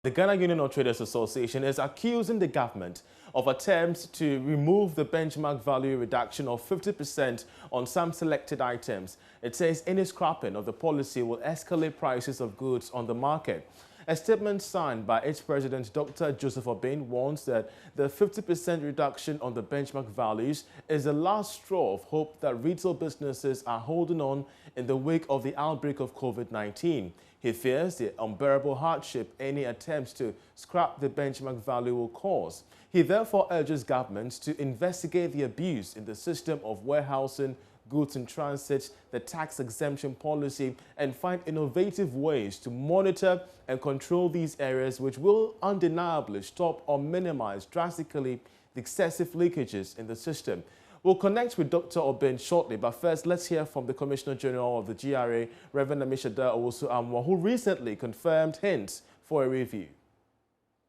The Ghana Union of Traders Association is accusing the government of attempts to remove the benchmark value reduction of 50% on some selected items. It says any scrapping of the policy will escalate prices of goods on the market. A statement signed by its president, Dr. Joseph Obin, warns that the 50% reduction on the benchmark values is the last straw of hope that retail businesses are holding on in the wake of the outbreak of COVID-19. He fears the unbearable hardship any attempts to scrap the benchmark value will cause. He therefore urges governments to investigate the abuse in the system of warehousing, goods in transit, the tax exemption policy, and find innovative ways to monitor and control these areas, which will undeniably stop or minimize drastically the excessive leakages in the system. We'll connect with Dr. Obin shortly, but first let's hear from the Commissioner General of the GRA, Reverend Amishada Owusu-Amwa, who recently confirmed hints for a review.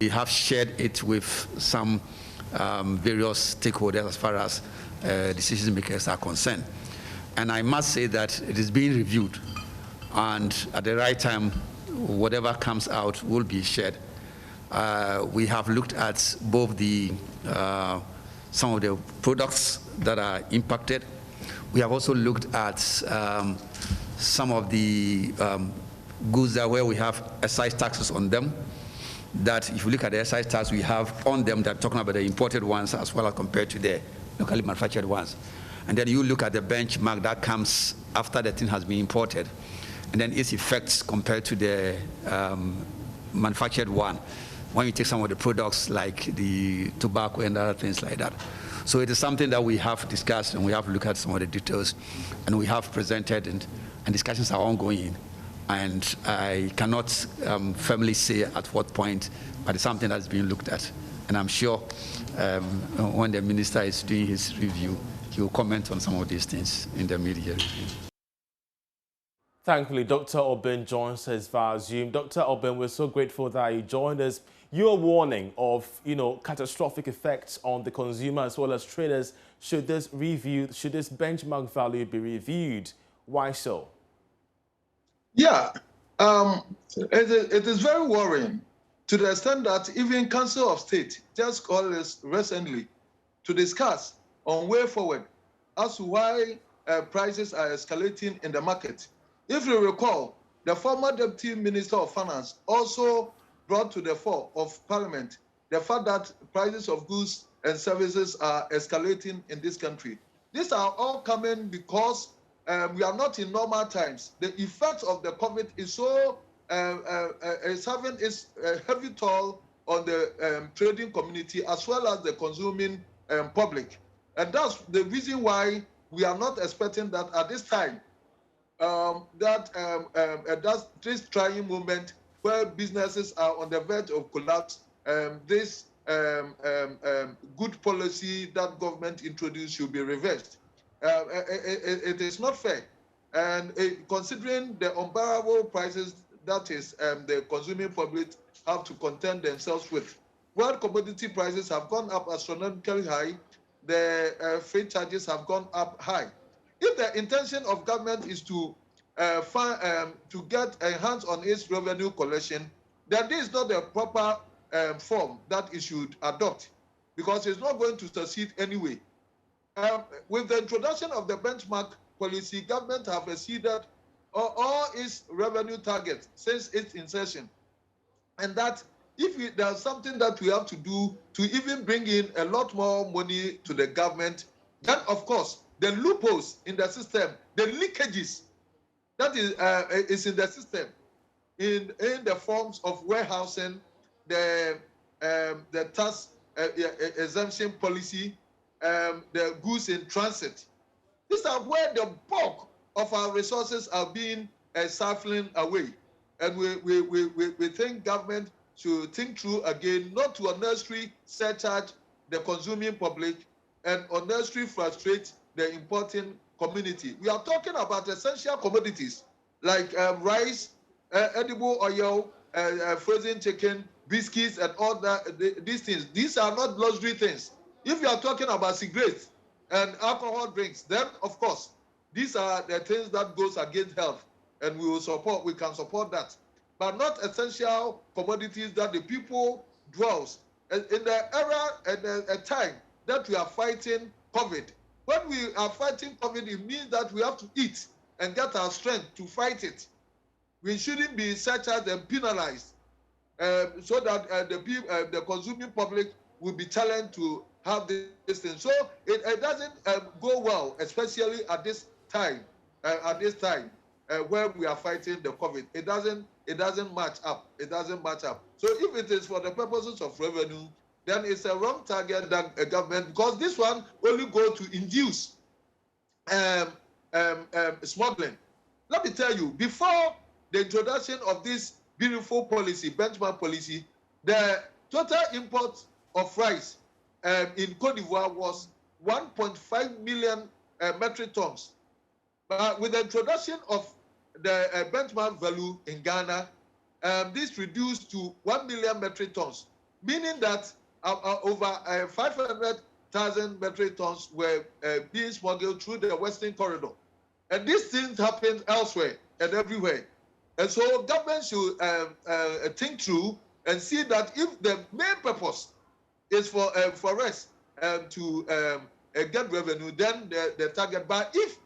We have shared it with some various stakeholders as far as decision makers are concerned. And I must say that it is being reviewed, and at the right time, whatever comes out will be shared. We have looked at both the some of the products that are impacted. We have also looked at some of the goods that where we have excise taxes on them, that if you look at the excise tax we have on them, that talking about the imported ones as well as compared to the locally manufactured ones. And then you look at the benchmark that comes after the thing has been imported, and then its effects compared to the manufactured one, when you take some of the products like the tobacco and other things like that. So it is something that we have discussed, and we have looked at some of the details, and we have presented, and discussions are ongoing. And I cannot firmly say at what point, but it's something that's being looked at. And I'm sure when the minister is doing his review, he will comment on some of these things in the media review. Thankfully, Dr. Obin joins us via Zoom. Dr. Obin, we're so grateful that you joined us. Your warning of, catastrophic effects on the consumer as well as traders should this benchmark value be reviewed. Why so? Yeah, it is very worrying to the extent that even Council of State just called us recently to discuss on way forward as to why prices are escalating in the market. If you recall, the former Deputy Minister of Finance also brought to the fore of Parliament the fact that prices of goods and services are escalating in this country. These are all coming because we are not in normal times. The effect of the COVID is so is having its heavy toll on the trading community as well as the consuming public. And that's the reason why we are not expecting that at this time, this trying moment where businesses are on the verge of collapse, this good policy that government introduced should be reversed. It is not fair. And considering the unbearable prices that is the consuming public have to contend themselves with, world commodity prices have gone up astronomically high, the freight charges have gone up high. If the intention of government is to get a hands on its revenue collection, then this is not the proper form that it should adopt, because it's not going to succeed anyway. With the introduction of the benchmark policy, government have exceeded all its revenue targets since its inception, and that if there's something that we have to do to even bring in a lot more money to the government, then of course the loopholes in the system, the leakages that is in the system, in the forms of warehousing, the tax exemption policy, the goods in transit. These are where the bulk of our resources are being siphoned away. And we think government should think through again, not to unnecessarily surcharge the consuming public and unnecessarily frustrate the importing community. We are talking about essential commodities like rice, edible oil, frozen chicken, biscuits, and all that. These things. These are not luxury things. If you are talking about cigarettes and alcohol drinks, then of course these are the things that goes against health, and we can support that. but not essential commodities that the people dwells. In the era and a time that we are fighting COVID, when we are fighting COVID, it means that we have to eat and get our strength to fight it. We shouldn't be surcharged and penalized so that the consuming public will be challenged to have this thing. So it doesn't go well, especially at this time. Where we are fighting the COVID, it doesn't match up. It doesn't match up. So if it is for the purposes of revenue, then it's a wrong target than a government, because this one only go to induce smuggling. Let me tell you, before the introduction of this beautiful policy, benchmark policy, the total import of rice in Cote d'Ivoire was 1.5 million metric tons. But with the introduction of the benchmark value in Ghana, this reduced to 1 million metric tons, meaning that over 500,000 metric tons were being smuggled through the Western Corridor. And these things happen elsewhere and everywhere. And so government should think through and see that if the main purpose is for us to get revenue, then the target. But if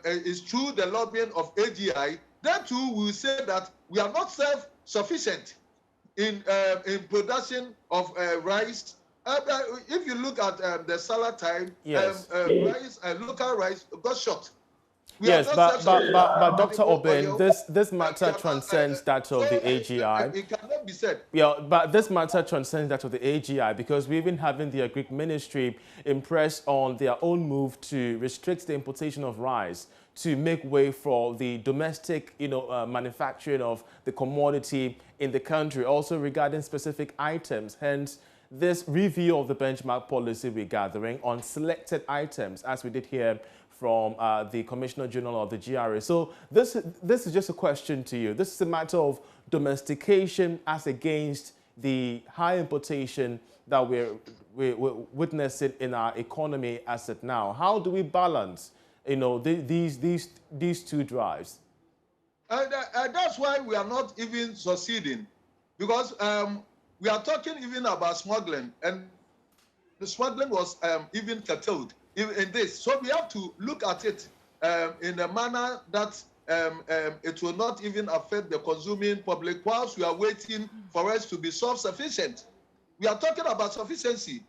it's through the lobbying of AGI, then too we will say that we are not self-sufficient in production of rice. If you look at the salad time, yes. rice, local rice got short. Yes, but Dr. Obin, this matter transcends that of the AGI. It cannot be said. Yeah, but this matter transcends that of the AGI, because we've been having the Agric Ministry impress on their own move to restrict the importation of rice to make way for the domestic, manufacturing of the commodity in the country, also regarding specific items. Hence, this review of the benchmark policy we're gathering on selected items, as we did here from the Commissioner General of the GRA. So this is just a question to you. This is a matter of domestication as against the high importation that we're witnessing in our economy as of now. How do we balance, these two drives? That's why we are not even succeeding, because we are talking even about smuggling, and the smuggling was even curtailed in this. So we have to look at it in a manner that it will not even affect the consuming public whilst we are waiting for us to be self-sufficient. We are talking about sufficiency,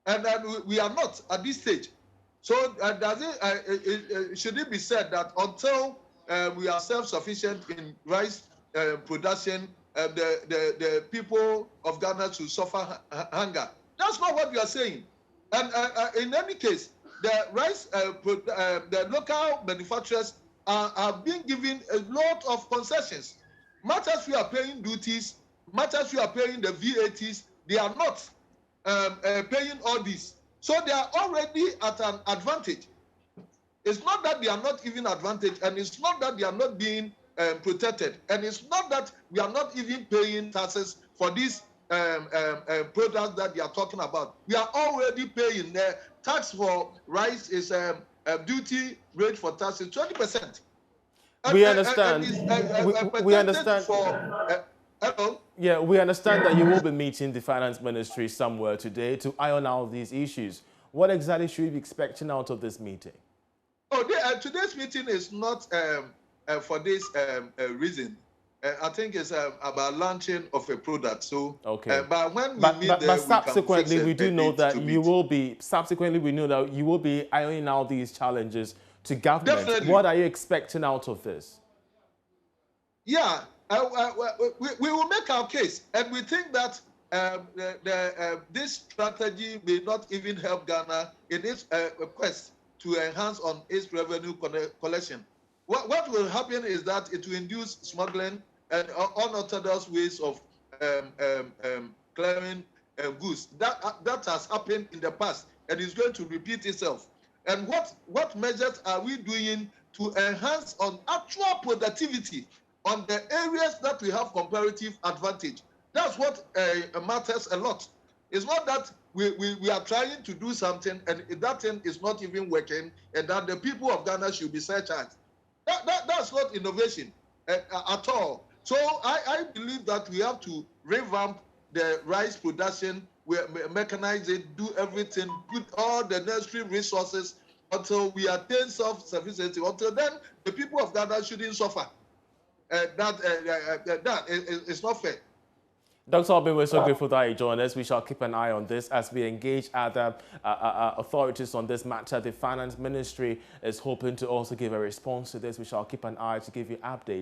and we are not at this stage. So should it be said that until we are self-sufficient in rice production, the people of Ghana should suffer hunger? That's not what we are saying. And in any case, the rice, the local manufacturers are being given a lot of concessions. Much as we are paying duties, much as we are paying the VATs, they are not paying all this. So they are already at an advantage. It's not that they are not even advantaged, and it's not that they are not being protected, and it's not that we are not even paying taxes for these products that they are talking about. We are already paying. The tax for rice is a duty rate for tax is 20%. We understand. We understand. Hello? Yeah, we understand that you will be meeting the finance ministry somewhere today to iron out these issues. What exactly should we be expecting out of this meeting? Oh, today's meeting is not for this reason. I think it's about launching of a product. So, okay. But when we meet there, subsequently, we do know that you will be. Subsequently, we know that you will be ironing out these challenges to government. Definitely. What are you expecting out of this? Yeah, we will make our case, and we think that this strategy may not even help Ghana in its quest to enhance on its revenue collection. What will happen is that it will induce smuggling and unorthodox ways of clearing goods. That has happened in the past and is going to repeat itself. And what measures are we doing to enhance on actual productivity on the areas that we have comparative advantage? That's what matters a lot. It's not that we are trying to do something and that thing is not even working and that the people of Ghana should be surcharged. That's not innovation at all. So I believe that we have to revamp the rice production, mechanize it, do everything, put all the necessary resources until we attain self-sufficiency. Until then, the people of Ghana shouldn't suffer. That is not fair. Dr. Albin, we're so grateful that you joined us. We shall keep an eye on this as we engage other authorities on this matter. The Finance Ministry is hoping to also give a response to this. We shall keep an eye to give you updates.